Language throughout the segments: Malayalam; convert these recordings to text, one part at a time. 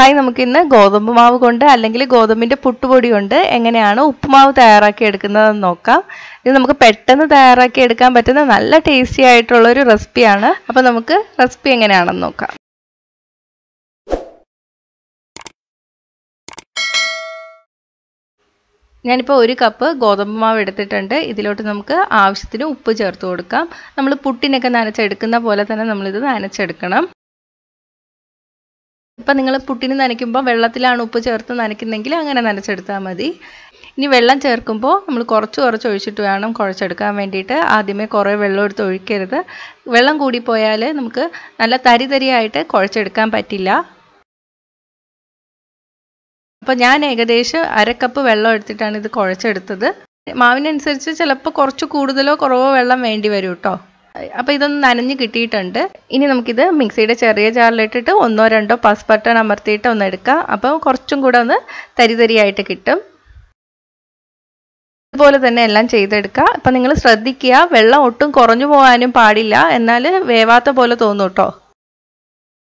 ഹായ്, നമുക്കിന്ന് ഗോതമ്പ് മാവ് കൊണ്ട് അല്ലെങ്കിൽ ഗോതമ്പിൻ്റെ പുട്ടുപൊടി കൊണ്ട് എങ്ങനെയാണ് ഉപ്പുമാവ് തയ്യാറാക്കി എടുക്കുന്നതെന്ന് നോക്കാം. ഇത് നമുക്ക് പെട്ടെന്ന് തയ്യാറാക്കി എടുക്കാൻ പറ്റുന്ന നല്ല ടേസ്റ്റി ആയിട്ടുള്ളൊരു റെസിപ്പിയാണ്. അപ്പോൾ നമുക്ക് റെസിപ്പി എങ്ങനെയാണെന്ന് നോക്കാം. ഞാനിപ്പോൾ 1 കപ്പ് ഗോതമ്പ് മാവ് എടുത്തിട്ടുണ്ട്. ഇതിലോട്ട് നമുക്ക് ആവശ്യത്തിന് ഉപ്പ് ചേർത്ത് കൊടുക്കാം. നമ്മൾ പുട്ടിനൊക്കെ നനച്ചെടുക്കുന്ന പോലെ തന്നെ നമ്മളിത് നനച്ചെടുക്കണം. ഇപ്പം നിങ്ങൾ പുട്ടിന് നനയ്ക്കുമ്പോൾ വെള്ളത്തിലാണ് ഉപ്പ് ചേർത്ത് നനയ്ക്കുന്നെങ്കിൽ അങ്ങനെ നനച്ചെടുത്താൽ മതി. ഇനി വെള്ളം ചേർക്കുമ്പോൾ നമ്മൾ കുറച്ച് ഒഴിച്ചിട്ട് വേണം കുഴച്ചെടുക്കാൻ വേണ്ടിയിട്ട്. ആദ്യമേ കുറേ വെള്ളം എടുത്ത് ഒഴിക്കരുത്. വെള്ളം കൂടിപ്പോയാൽ നമുക്ക് നല്ല തരിതരിയായിട്ട് കുഴച്ചെടുക്കാൻ പറ്റില്ല. അപ്പോൾ ഞാൻ ഏകദേശം 1/2 കപ്പ് വെള്ളം എടുത്തിട്ടാണ് ഇത് കുഴച്ചെടുത്തത്. മാവിനനുസരിച്ച് ചിലപ്പോൾ കുറച്ച് കൂടുതലോ കുറവോ വെള്ളം വേണ്ടി വരും കേട്ടോ. അപ്പോൾ ഇതൊന്ന് നനഞ്ഞ് കിട്ടിയിട്ടുണ്ട്. ഇനി നമുക്കിത് മിക്സിയുടെ ചെറിയ ജാറിലിട്ടിട്ട് 1-2 പസ് ബട്ടൺ അമർത്തിയിട്ട് ഒന്ന് എടുക്കാം. അപ്പോൾ കുറച്ചും കൂടെ ഒന്ന് തരിതരിയായിട്ട് കിട്ടും. ഇതുപോലെ തന്നെ എല്ലാം ചെയ്തെടുക്കുക. അപ്പം നിങ്ങൾ ശ്രദ്ധിക്കുക, വെള്ളം ഒട്ടും കുറഞ്ഞു പോകാനും പാടില്ല, എന്നാൽ വേവാത്ത പോലെ തോന്നും കേട്ടോ.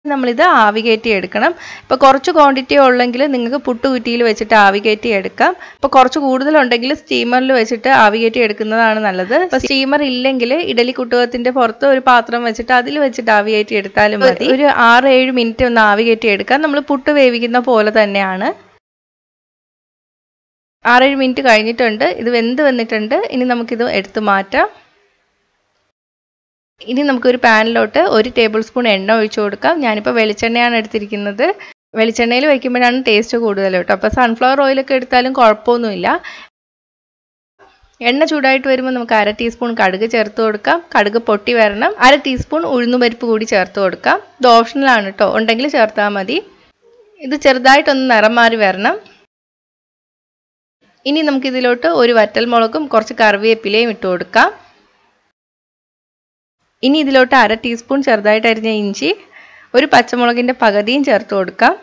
നമ്മളിത് ആവി കയറ്റി എടുക്കണം. ഇപ്പോൾ കുറച്ച് ക്വാണ്ടിറ്റി ഉള്ളെങ്കിൽ നിങ്ങൾക്ക് പുട്ടുകുറ്റിയിൽ വെച്ചിട്ട് ആവി കയറ്റി എടുക്കാം. ഇപ്പോൾ കുറച്ച് കൂടുതലുണ്ടെങ്കിൽ സ്റ്റീമറിൽ വെച്ചിട്ട് ആവി കയറ്റി എടുക്കുന്നതാണ് നല്ലത്. ഇപ്പോൾ സ്റ്റീമർ ഇല്ലെങ്കിൽ ഇഡലി കുട്ടുകത്തിൻ്റെ പുറത്ത് ഒരു പാത്രം വെച്ചിട്ട് അതിൽ വെച്ചിട്ട് ആവി കയറ്റി എടുത്താലും മതി. ഒരു 6-7 മിനിറ്റ് ഒന്ന് ആവി കയറ്റി എടുക്കാം. നമ്മൾ പുട്ട് വേവിക്കുന്ന പോലെ തന്നെയാണ്. 6-7 മിനിറ്റ് കഴിഞ്ഞിട്ടുണ്ട്. ഇത് വെന്ത് വന്നിട്ടുണ്ട്. ഇനി നമുക്കിത് എടുത്ത് മാറ്റാം. ഇനി നമുക്കൊരു പാനിലോട്ട് 1 ടേബിൾ സ്പൂൺ എണ്ണ ഒഴിച്ചു കൊടുക്കാം. ഞാനിപ്പോൾ വെളിച്ചെണ്ണയാണ് എടുത്തിരിക്കുന്നത്. വെളിച്ചെണ്ണയിൽ വയ്ക്കുമ്പോഴാണ് ടേസ്റ്റ് കൂടുതൽ കേട്ടോ. അപ്പോൾ സൺഫ്ലവർ ഓയിലൊക്കെ എടുത്താലും കുഴപ്പമൊന്നുമില്ല. എണ്ണ ചൂടായിട്ട് വരുമ്പോൾ നമുക്ക് 1/2 ടീസ്പൂൺ കടുക് ചേർത്ത് കൊടുക്കാം. കടുക് പൊട്ടി വരണം. 1/2 ടീസ്പൂൺ ഉഴുന്നുപരിപ്പ് കൂടി ചേർത്ത് കൊടുക്കാം. ഇത് ഓപ്ഷണലാണ് കേട്ടോ, ഉണ്ടെങ്കിൽ ചേർത്താൽ മതി. ഇത് ചെറുതായിട്ടൊന്ന് നിറം മാറി വരണം. ഇനി നമുക്കിതിലോട്ട് 1 വറ്റൽമുളകും കുറച്ച് കറിവേപ്പിലയും ഇട്ട് കൊടുക്കാം. ഇനി ഇതിലോട്ട് 1/2 ടീസ്പൂൺ ചെറുതായിട്ട് അരിഞ്ഞ ഇഞ്ചി, 1 പച്ചമുളകിൻ്റെ പകുതിയും ചേർത്ത് കൊടുക്കാം.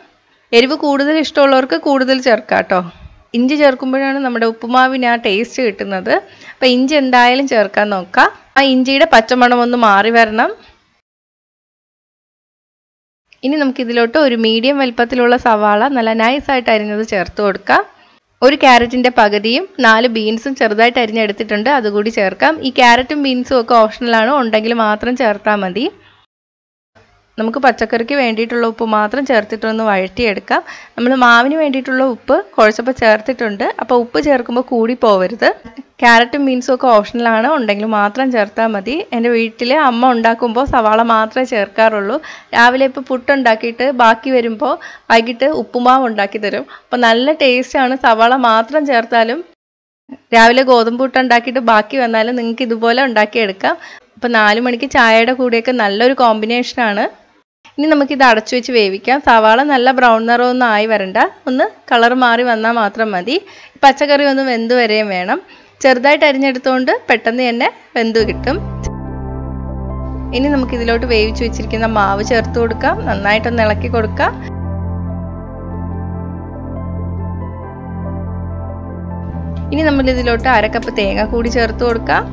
എരിവ് കൂടുതൽ ഇഷ്ടമുള്ളവർക്ക് കൂടുതൽ ചേർക്കാം കേട്ടോ. ഇഞ്ചി ചേർക്കുമ്പോഴാണ് നമ്മുടെ ഉപ്പുമാവിന് ആ ടേസ്റ്റ് കിട്ടുന്നത്. അപ്പോൾ ഇഞ്ചി എന്തായാലും ചേർക്കാൻ നോക്കാം. ആ ഇഞ്ചിയുടെ പച്ചമണം ഒന്ന് മാറി വരണം. ഇനി നമുക്കിതിലോട്ട് 1 മീഡിയം വലിപ്പത്തിലുള്ള സവാള നല്ല നൈസായിട്ട് അരിഞ്ഞത് ചേർത്ത് കൊടുക്കാം. 1 ക്യാരറ്റിൻ്റെ പകുതിയും 4 ബീൻസും ചെറുതായിട്ട് അരിഞ്ഞെടുത്തിട്ടുണ്ട്, അതുകൂടി ചേർക്കാം. ഈ ക്യാരറ്റും ബീൻസും ഒക്കെ ഓപ്ഷണലാണ്, ഉണ്ടെങ്കിൽ മാത്രം ചേർത്താൽ മതി. നമുക്ക് പച്ചക്കറിക്ക് വേണ്ടിയിട്ടുള്ള ഉപ്പ് മാത്രം ചേർത്തിട്ടൊന്ന് വഴറ്റിയെടുക്കാം. നമ്മൾ മാവിന് വേണ്ടിയിട്ടുള്ള ഉപ്പ് കുഴച്ചപ്പോൾ ചേർത്തിട്ടുണ്ട്. അപ്പോൾ ഉപ്പ് ചേർക്കുമ്പോൾ കൂടി പോവരുത്. ക്യാരറ്റും ബീൻസും ഒക്കെ ഓപ്ഷണലാണ്, ഉണ്ടെങ്കിൽ മാത്രം ചേർത്താൽ മതി. എൻ്റെ വീട്ടിൽ അമ്മ ഉണ്ടാക്കുമ്പോൾ സവാള മാത്രമേ ചേർക്കാറുള്ളൂ. രാവിലെ ഇപ്പോൾ പുട്ടുണ്ടാക്കിയിട്ട് ബാക്കി വരുമ്പോൾ വൈകിട്ട് ഉപ്പുമാവ് ഉണ്ടാക്കി തരും. അപ്പോൾ നല്ല ടേസ്റ്റാണ്. സവാള മാത്രം ചേർത്താലും രാവിലെ ഗോതമ്പ് പുട്ട് ഉണ്ടാക്കിയിട്ട് ബാക്കി വന്നാലും നിങ്ങൾക്ക് ഇതുപോലെ ഉണ്ടാക്കിയെടുക്കാം. അപ്പോൾ 4 മണിക്ക് ചായയുടെ കൂടെയൊക്കെ നല്ലൊരു കോമ്പിനേഷനാണ്. ഇനി നമുക്കിത് അടച്ചു വെച്ച് വേവിക്കാം. സവാള നല്ല ബ്രൗൺ നിറമൊന്നും ആയി വരണ്ട, ഒന്ന് കളർ മാറി വന്നാൽ മാത്രം മതി. പച്ചക്കറി ഒന്ന് വെന്ത് വരെയും വേണം. ചെറുതായിട്ട് അരിഞ്ഞെടുത്തുകൊണ്ട് പെട്ടെന്ന് തന്നെ വെന്ത് കിട്ടും. ഇനി നമുക്കിതിലോട്ട് വേവിച്ച് വെച്ചിരിക്കുന്ന മാവ് ചേർത്ത് കൊടുക്കാം. നന്നായിട്ടൊന്ന് ഇളക്കി കൊടുക്കാം. ഇനി നമ്മളിതിലോട്ട് 1/2 കപ്പ് തേങ്ങ കൂടി ചേർത്ത് കൊടുക്കാം.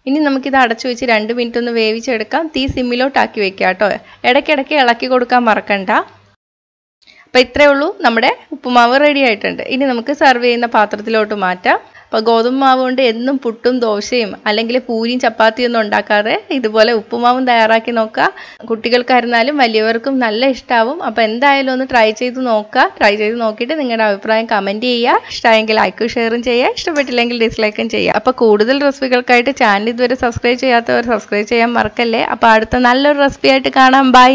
ഇനി നമുക്കിത് അടച്ചു വെച്ച് 2 മിനിറ്റ് ഒന്ന് വേവിച്ചെടുക്കാം. തീ സിമ്മിലോട്ടാക്കി വെക്കുക കേട്ടോ. ഇടയ്ക്കിടയ്ക്ക് ഇളക്കി കൊടുക്കാൻ മറക്കണ്ട. അപ്പോൾ ഇത്രയേ ഉള്ളൂ, നമ്മുടെ ഉപ്പുമാവ് റെഡി ആയിട്ടുണ്ട്. ഇനി നമുക്ക് സെർവ് ചെയ്യുന്ന പാത്രത്തിലോട്ട് മാറ്റാം. അപ്പോൾ ഗോതമ്പ് മാവ് കൊണ്ട് എന്നും പുട്ടും ദോശയും അല്ലെങ്കിൽ പൂരിയും ചപ്പാത്തിയും ഒന്നും ഉണ്ടാക്കാതെ ഇതുപോലെ ഉപ്പുമാവും തയ്യാറാക്കി നോക്കുക. കുട്ടികൾക്കായിരുന്നാലും വലിയവർക്കും നല്ല ഇഷ്ടമാവും. അപ്പോൾ എന്തായാലും ഒന്ന് ട്രൈ ചെയ്ത് നോക്കുക. ട്രൈ ചെയ്ത് നോക്കിയിട്ട് നിങ്ങളുടെ അഭിപ്രായം കമൻറ്റ് ചെയ്യുക. ഇഷ്ടമായെങ്കിൽ ലൈക്കും ഷെയറും ചെയ്യുക. ഇഷ്ടപ്പെട്ടില്ലെങ്കിൽ ഡിസ്ലൈക്കും ചെയ്യുക. അപ്പോൾ കൂടുതൽ റെസിപ്പികൾക്കായിട്ട് ചാനൽ ഇതുവരെ സബ്സ്ക്രൈബ് ചെയ്യാത്തവർ സബ്സ്ക്രൈബ് ചെയ്യാൻ മറക്കല്ലേ. അപ്പോൾ അടുത്ത നല്ലൊരു റെസിപ്പി ആയിട്ട് കാണാം. ബൈ.